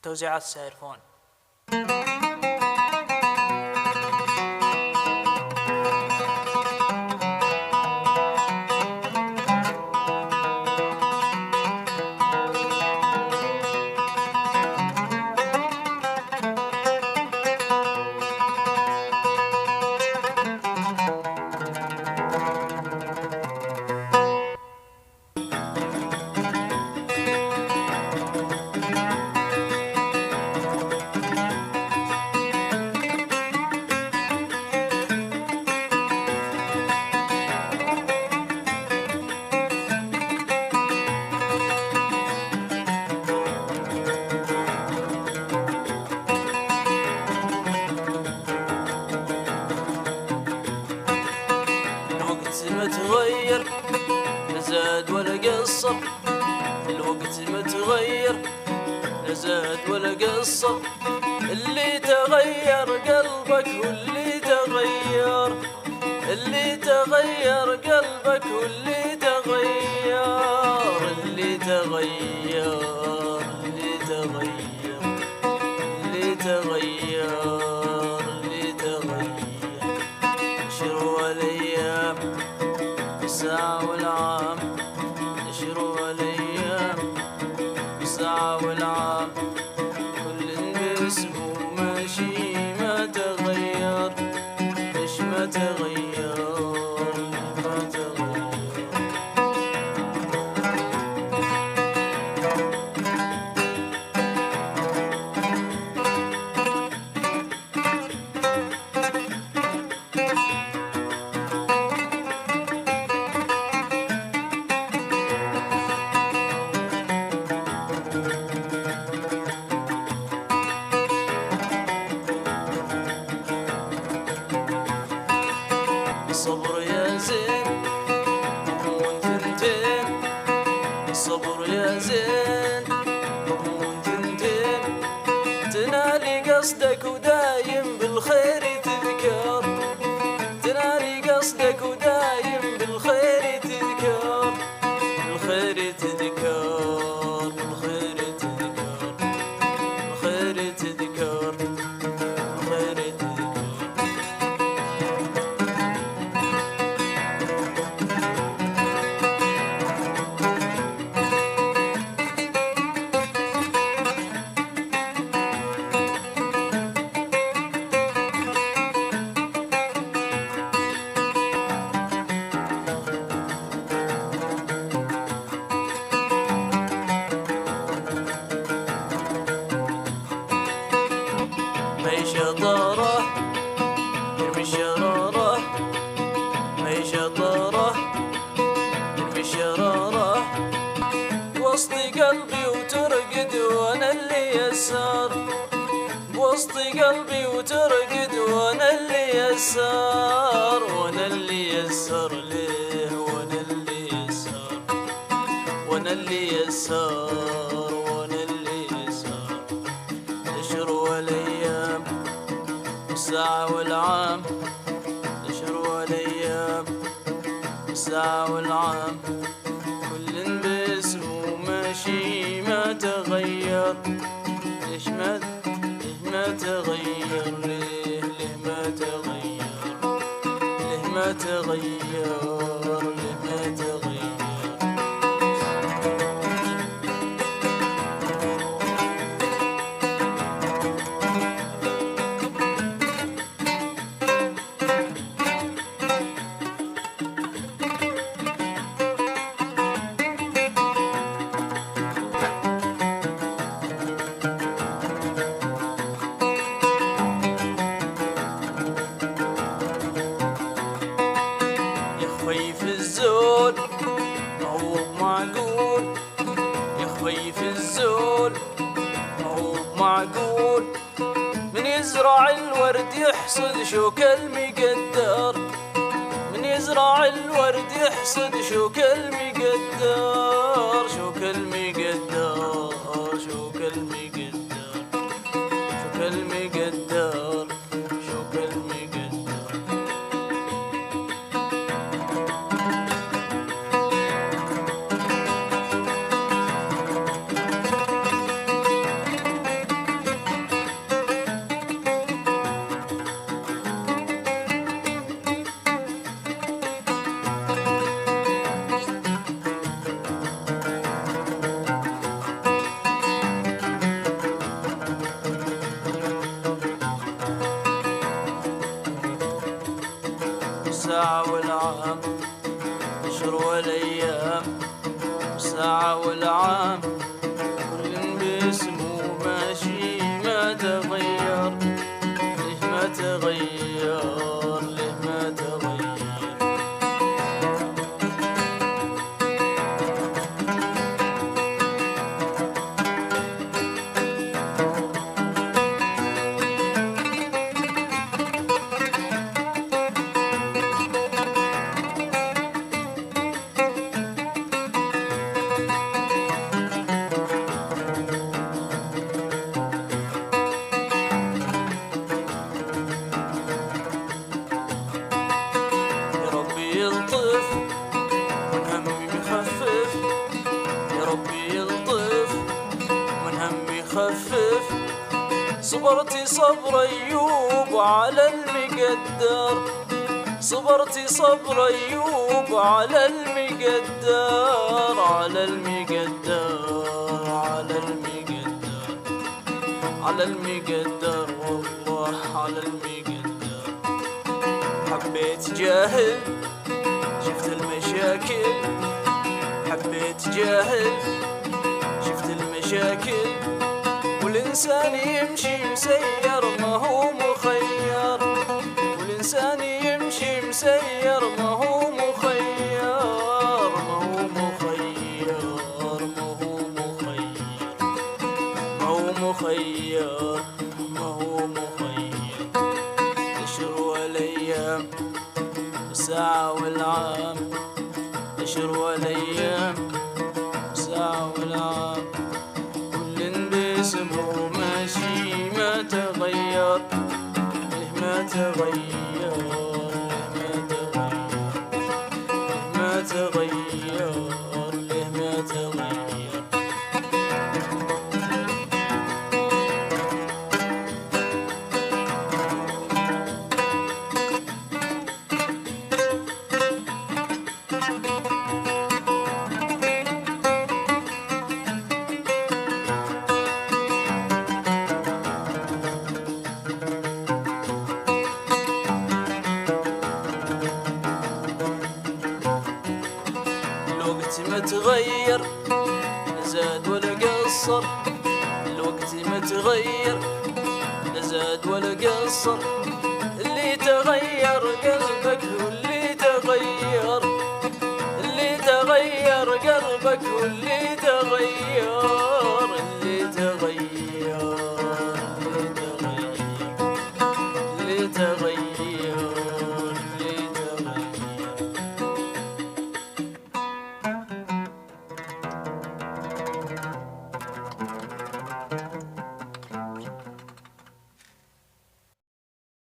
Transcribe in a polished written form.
توزيعات السايرفون. متغير لا زاد ولا قصر، الوقت متغير لا زاد ولا قصر، اللي تغير قلبك واللي تغير، اللي تغير قلبك واللي تغير، اللي تغير، اللي تغير، اللي تغير، اللي تغير. شروا الايام الساعة والعام، شروا الايام الساعة والعام، كل باسمه ماشي ما تغير، ليش ما تغير، ما تغير. الصبر يا زين همون ثنتين، الصبر يا زين همون ثنتين، تنالي قصدك ودايم بالخير تذكر، تنالي قصدك ودايم بالخير تذكر، بالخير تذكر، بالخير تذكر، بالخير تذكر، بالخير تذكر. ماهيش طاره يرمي الشراره، ماهيش طاره يرمي الشراره، بوسط قلبي وترقد وانا اللي يسار، بوسط قلبي وترقد وانا اللي يسار، وانا اللي يسار ليه، وانا اللي يسار، وانا اللي يسار، وانا اللي يسار. تشروا الايام الساعة والعام، تشروا الايام الساعة والعام، كل باسمه ماشي ما تغير، ليش ما تغير، ليه ما تغير، ليه ما تغير، ليه ما تغير. في الزول هو معقول، يا خوي في الزول هو معقول، من يزرع الورد يحصد شوك المقدر، من يزرع الورد يحصد شوك المقدر، شوك المقدر، شوك المقدر، شوك المقدر، شوك المقدر. والساعة والعام، الأشهر والأيام والساعة والعام، كل باسمه ماشي ما تغير. ليه ما تغير؟ ليه ما تغير؟ يلطف من همي يخفف، يا ربي يلطف من همي يخفف. صبرتي صبر أيوب على المقدر، صبرتي صبر أيوب على المقدر، على المقدر، على المقدر، على المقدر، والله على المقدر. حبيت جاهل شفت المشاكل، حبيت جاهل شفت المشاكل، والإنسان يمشي مسير ما هو مخير، والإنسان يمشي مسير ما هو مخير، ما هو مخير، ما هو مخير، ما هو مخير، ما هو مخير. الأشهر والأيام والساعة والعام، الأشهر والأيام والساعة والعام، كل باسمه ماشي ما تغير. ليه ما تغير؟ ليه ما تغير؟ ليه ما تغير؟ الوقت متغير لا زاد ولا قصر، الوقت متغير لا زاد ولا قصر. اللي تغير قلبك واللي تغير، اللي تغير قلبك واللي تغير،